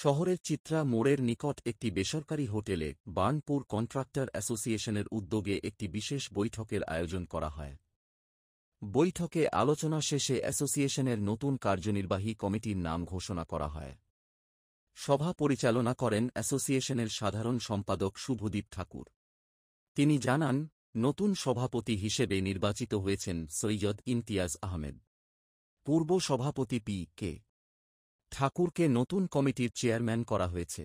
শহরের চিত্রা মোড়ের নিকট একটি বেসরকারি হোটেলে বার্নপুর কন্ট্রাক্টর অ্যাসোসিয়েশনের উদ্যোগে একটি বিশেষ বৈঠকের আয়োজন করা হয়। বৈঠকে আলোচনা শেষে অ্যাসোসিয়েশনের নতুন কার্যনির্বাহী কমিটির নাম ঘোষণা করা হয়। সভা পরিচালনা করেন অ্যাসোসিয়েশনের সাধারণ সম্পাদক শুভদীপ ঠাকুর। তিনি জানান, নতুন সভাপতি হিসেবে নির্বাচিত হয়েছেন সৈয়দ ইমতিয়াজ আহমেদ। পূর্ব সভাপতি পি.কে. ঠাকুরকে নতুন কমিটির চেয়ারম্যান করা হয়েছে।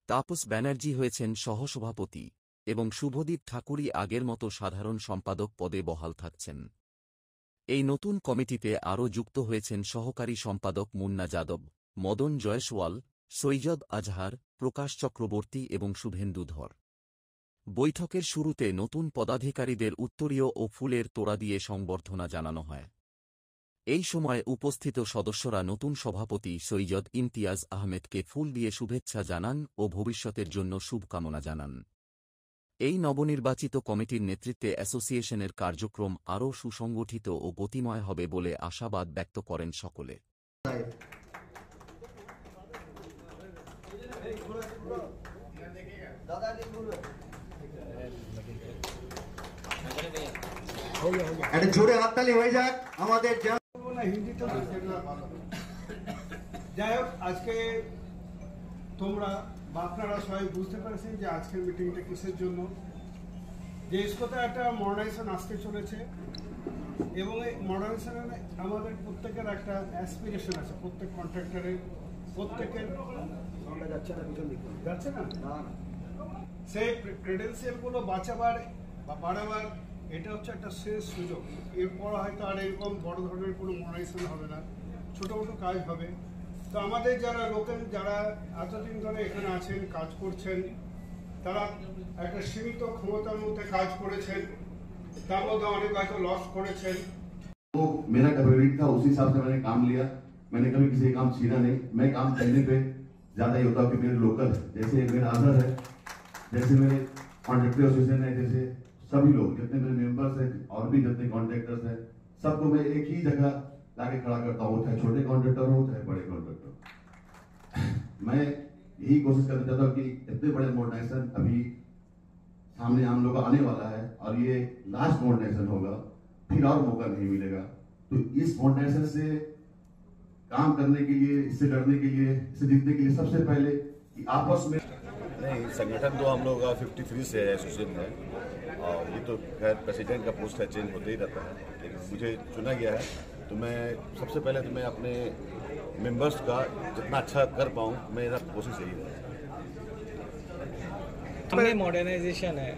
তাপস ব্যানার্জি হয়েছেন সহসভাপতি এবং শুভদীপ ঠাকুরই আগের মতো সাধারণ সম্পাদক পদে বহাল থাকছেন। এই নতুন কমিটিতে আরও যুক্ত হয়েছেন সহকারী সম্পাদক মুন্না যাদব, মদন জয়সওয়াল, সৈয়দ আজহার, প্রকাশ চক্রবর্তী এবং শুভেন্দু ধর। বৈঠকের শুরুতে নতুন পদাধিকারীদের উত্তরীয় ও ফুলের তোড়া দিয়ে সংবর্ধনা জানানো হয়। এই সময় উপস্থিত সদস্যরা নতুন সভাপতি সৈয়দ ইমতিয়াজ আহমেদকে ফুল দিয়ে শুভেচ্ছা জানান ও ভবিষ্যতের জন্য শুভকামনা জানান। এই নবনির্বাচিত কমিটির নেতৃত্বে অ্যাসোসিয়েশনের কার্যক্রম আরও সুসংগঠিত ও গতিময় হবে বলে আশাবাদ ব্যক্ত করেন সকলে। একটা জোরে হাততালি হয়ে যাক আমাদের। যাই হোক, আজকে তোমরা বা আপনারা সবাই বুঝতে পারছেন যে আজকের মিটিংটা কিসের জন্য। যে ইস্কোতে একটা মডার্নাইজেশন আসতে চলেছে এবং এই মডার্নাইজেশনে আমাদের প্রত্যেকের একটা অ্যাসপিরেশন আছে। প্রত্যেক কন্ট্রাক্টরের প্রত্যেকের যাচ্ছে না, সেই ক্রেডেন্সিয়ালগুলো বাঁচাবার বা বাড়াবার এটা হচ্ছে একটা শেষ সুযোগ। এরপর হয়তো আর এরকম বড় ধরনের কোনো মডার্নাইজেশন হবে না, ছোটো মোটো কাজ হবে। তো আমাদের যারা লোকাল, যারা এতদিন ধরে এখানে আছেন, কাজ করছেন, তারা একটা সীমিত ক্ষমতার মধ্যে কাজ করেছেন, তার মধ্যে অনেক হয়তো লস করেছেন। वो मेरा कैपेबिलिटी था, उसी हिसाब से मैंने काम लिया। मैंने कभी किसी काम छीना नहीं। मैं काम करने पे ज्यादा ही होता कि मेरे लोकल है, जैसे मेरा आदर है, जैसे मेरे कॉन्ट्रैक्टर एसोसिएशन है, जैसे सभी लोग जितने मेरे मेंबर्स हैं और भी जितने कॉन्ट्रैक्टर्स हैं, सबको मैं एक ही जगह लाके खड़ा करता हूँ, चाहे छोटे कॉन्ट्रैक्टर हो चाहे बड़े कॉन्ट्रैक्टर। मैं यही कोशिश करना चाहता हूँ कि इतने बड़े मॉडर्नाइजेशन अभी सामने हम लोग आने वाला है और ये लास्ट मॉडर्नाइजेशन होगा, फिर और मौका नहीं मिलेगा। तो इस मॉडर्नाइजेशन से काम करने के लिए, इससे लड़ने के लिए, इससे जीतने के लिए सबसे पहले कि आपस में नहीं, संगठन तो हम लोग 53 से एसोसिएशन है और ये तो खैर प्रेसिडेंट का पोस्ट है, चेंज होते ही रहता है, लेकिन मुझे चुना गया है। तो मैं सबसे पहले तो मैं अपने मेंबर्स का जितना अच्छा कर पाऊँ, मेरा कोशिश यही है। मॉडर्नाइजेशन है,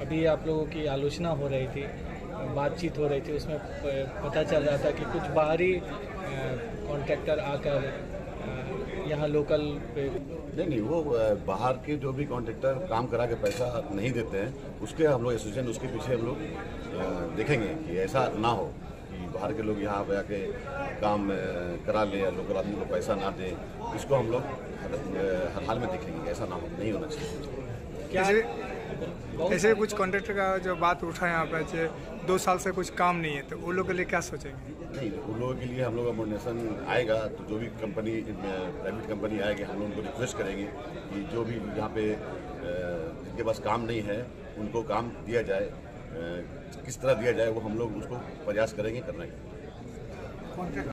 अभी आप लोगों की आलोचना हो रही थी, बातचीत हो रही थी, उसमें पता चल रहा था कि कुछ बाहरी कॉन्ट्रैक्टर आकर यहाँ लोकल पे नहीं, वो बाहर के जो भी कॉन्ट्रैक्टर काम करा के पैसा नहीं देते हैं, उसके हम लोग एसोसिएशन उसके पीछे हम लोग देखेंगे कि ऐसा ना हो कि बाहर के लोग यहाँ पे आके काम करा ले, लोकल आदमी को पैसा ना दें। इसको हम लोग हर हाल में देखेंगे, ऐसा ना हो, नहीं होना चाहिए। क्या ऐसे कुछ कॉन्ट्रैक्टर का जो बात उठा यहाँ पे 2 साल से कुछ काम नहीं है, तो वो लोग के लिए क्या सोचेंगे? नहीं, उन लोगों के लिए हम लोग का मॉडर्नाइजेशन आएगा तो जो भी कंपनी, प्राइवेट कंपनी आएगी, हम लोग उनको रिक्वेस्ट करेंगे कि जो भी यहाँ पे जिनके पास काम नहीं है उनको काम दिया जाए, किस तरह दिया जाए वो हम लोग उसको प्रयास करेंगे करने का।